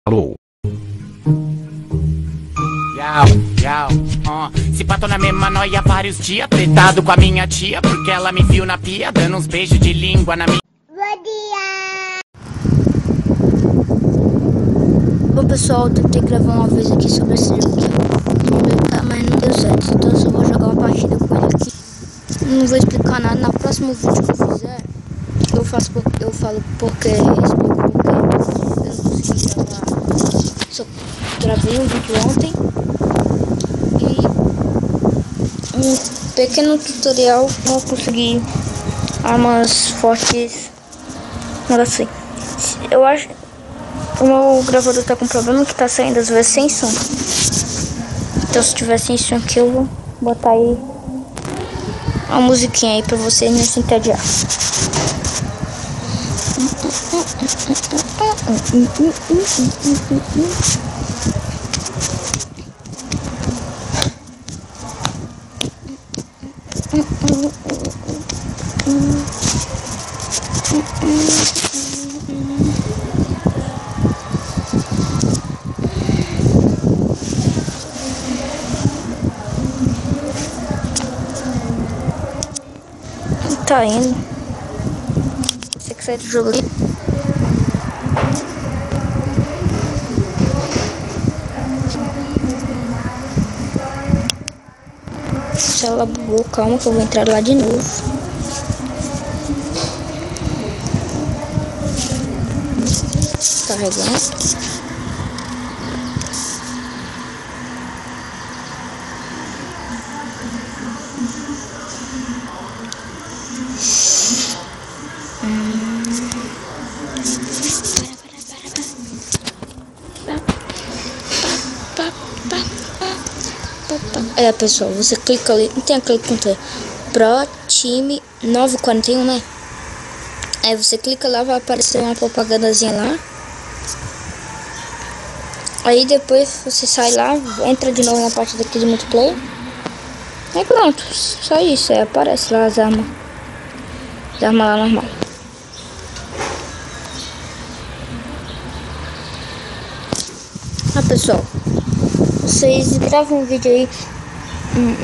Alô. Se pato na mesma noia vários dias, tretado com a minha tia, porque ela me viu na pia, dando uns beijos de língua na minha... Bom dia! Bom pessoal, eu tentei gravar uma vez aqui sobre esse jogo aqui, mas não deu certo, então eu só vou jogar uma partida com ele aqui. Não vou explicar nada, no próximo vídeo que eu fizer, eu falo porque, explico porque eu não consegui gravar, só gravei um vídeo ontem e um pequeno tutorial para conseguir armas fortes, assim. Eu acho o meu gravador tá com problema que tá saindo às vezes sem som. Então se tiver sem som aqui eu vou botar aí uma musiquinha aí pra vocês não se entediar. Tá indo. Você que sai do jogo ali. Se ela bugou, calma que eu vou entrar lá de novo. Carregando. É pessoal, você clica ali, não tem aquele controle Pro Time 941, né? Aí você clica lá, vai aparecer uma propagandazinha lá. Aí depois você sai lá, entra de novo na parte daqui de multiplayer. Aí pronto, só isso, aí aparece lá as armas. As armas lá normal. Pessoal, vocês gravam um vídeo aí,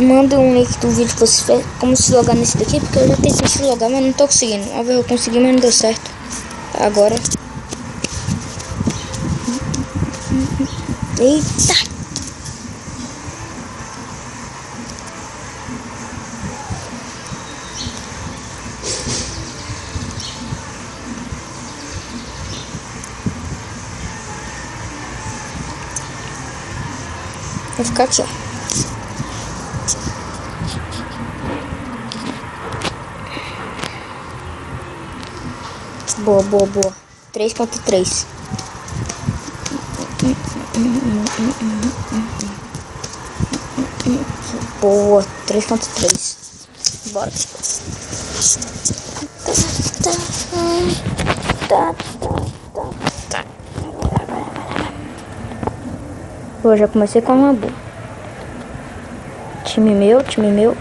mandem um link do vídeo que você fez, como se logar nesse daqui, porque eu já tentei se logar, mas não tô conseguindo. Uma vez eu consegui, mas não deu certo. Agora. Eita! Vai ficar aqui, ó. Boa, boa, boa. 3.3. Boa, 3.3. Bora. Pô, já comecei com uma boa. Time meu, time meu.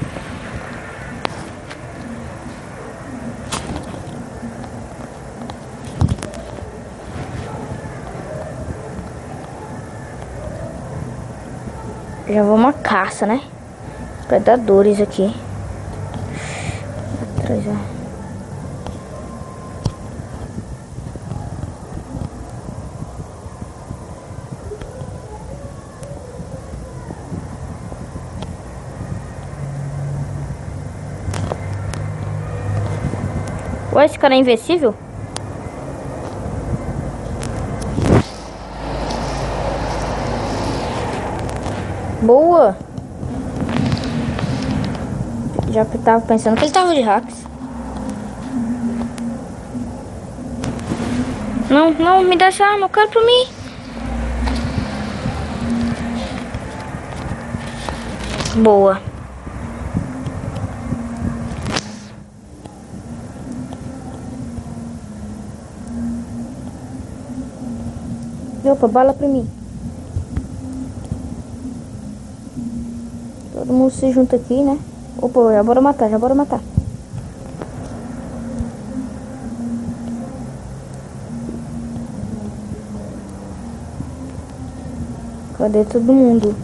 Já vou uma caça, né? Predadores aqui. Atrás, ó. Ué, esse cara é invencível? Boa! Já que eu tava pensando que ele tava de hacks. Não, não, me dá essa arma, eu quero pra mim. Boa. Opa, bala pra mim. Todo mundo se junta aqui, né? Opa, já bora matar, já bora matar. Cadê todo mundo?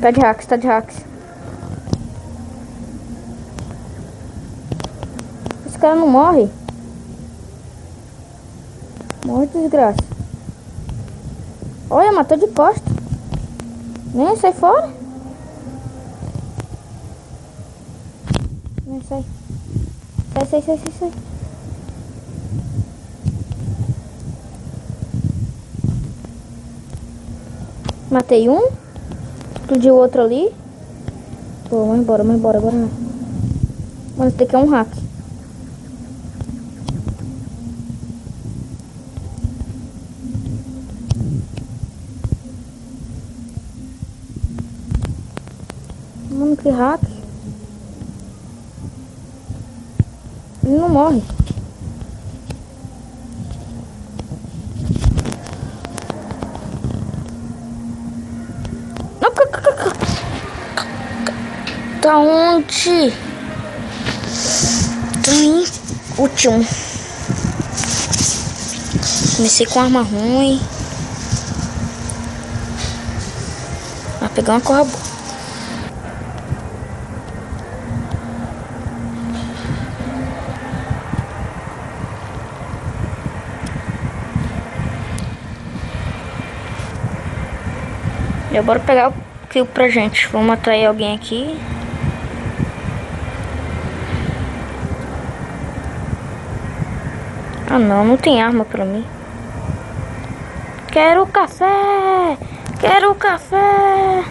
Tá de hacks, tá de hacks. Esse cara não morre. Morre, desgraça. Olha, matou de costa. Nem sai fora. Nem sai. Sai. Matei um. Explodiu o outro ali. Pô, vamos embora, agora não. Mano, esse daqui é um hack. Mano, que hack. Ele não morre. Tá onde? Tô em último. Comecei com arma ruim. Vai pegar uma corra boa. Já bora pegar o kill pra gente. Vamos atrair alguém aqui. Ah não, não tem arma pra mim. Quero café! Quero café!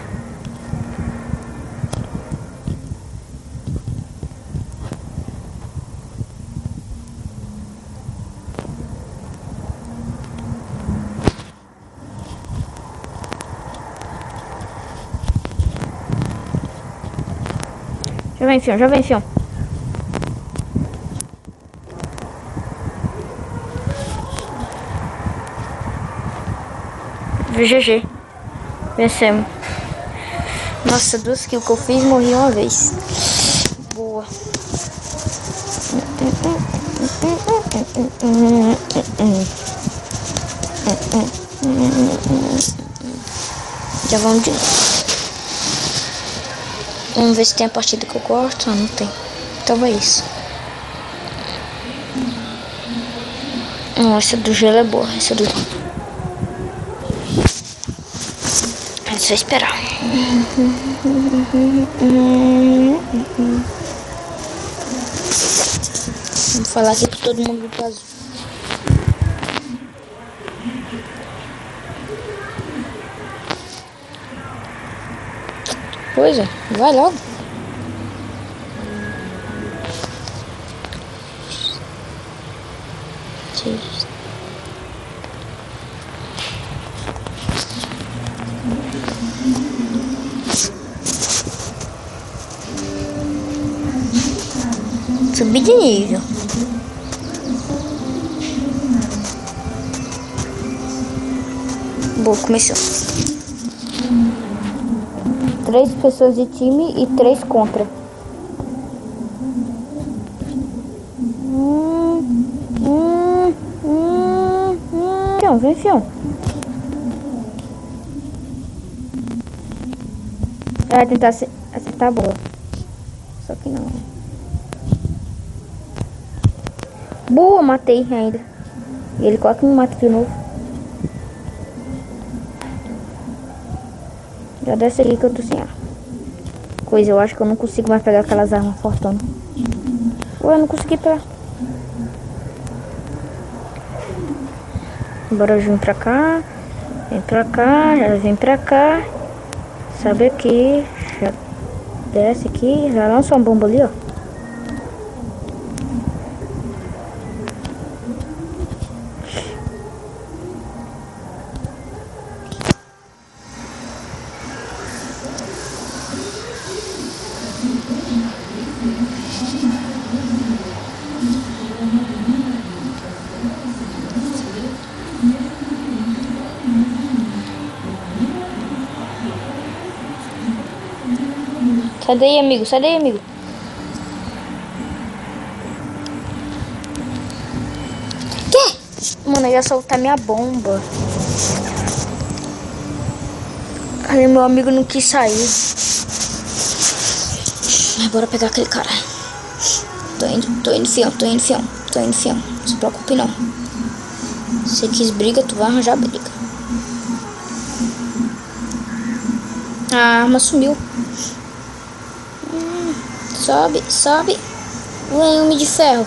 Já vem, fião. GG. Vencemos. Nossa, 2 kills que eu fiz, morri uma vez. Boa. Já vamos de novo. Vamos ver se tem a partida que eu gosto. Ah, não tem. Então é isso. Essa do gelo é boa. Essa do... É só esperar. Vamos falar aqui pra todo mundo do azul. Pois é, vai logo. Subir de nível. Boa, começou. 3 pessoas de time e 3 contra. Fião, vem, fião. Vai tentar acertar a bola. Só que não. Boa, matei ainda. E ele quase me mata de novo. Já desce aqui que eu tô sem ar. Coisa, eu acho que eu não consigo mais pegar aquelas armas fortonas. Ué, eu não consegui pegar. Bora vir pra cá. Vem pra cá, já vem pra cá. Sabe aqui. Já desce aqui. Já lança uma bomba ali, ó. Sai daí, amigo. Sai daí, amigo. Que? Mano, eu ia soltar minha bomba. Aí meu amigo não quis sair. Ai, bora pegar aquele cara. Tô indo, fião. Não se preocupe, não. Se você quis briga, tu vai arranjar briga. A arma sumiu. Sobe. Vem, Homem de Ferro.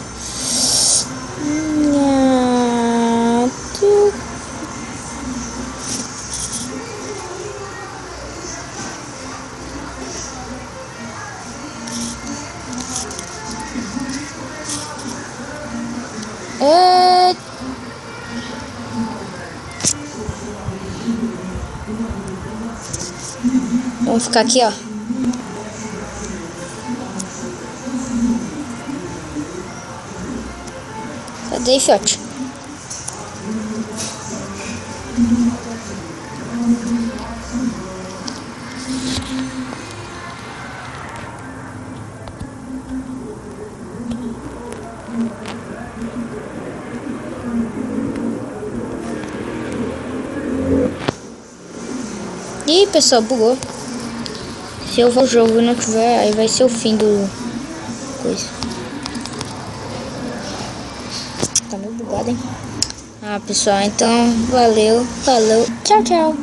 Vamos ficar aqui, ó. Cadê aí, fiote? Ih, pessoal, bugou. Se eu vou o jogo e não tiver, aí vai ser o fim do coisa. Tá meio bugado, hein? Ah, pessoal, então valeu, falou, tchau, tchau.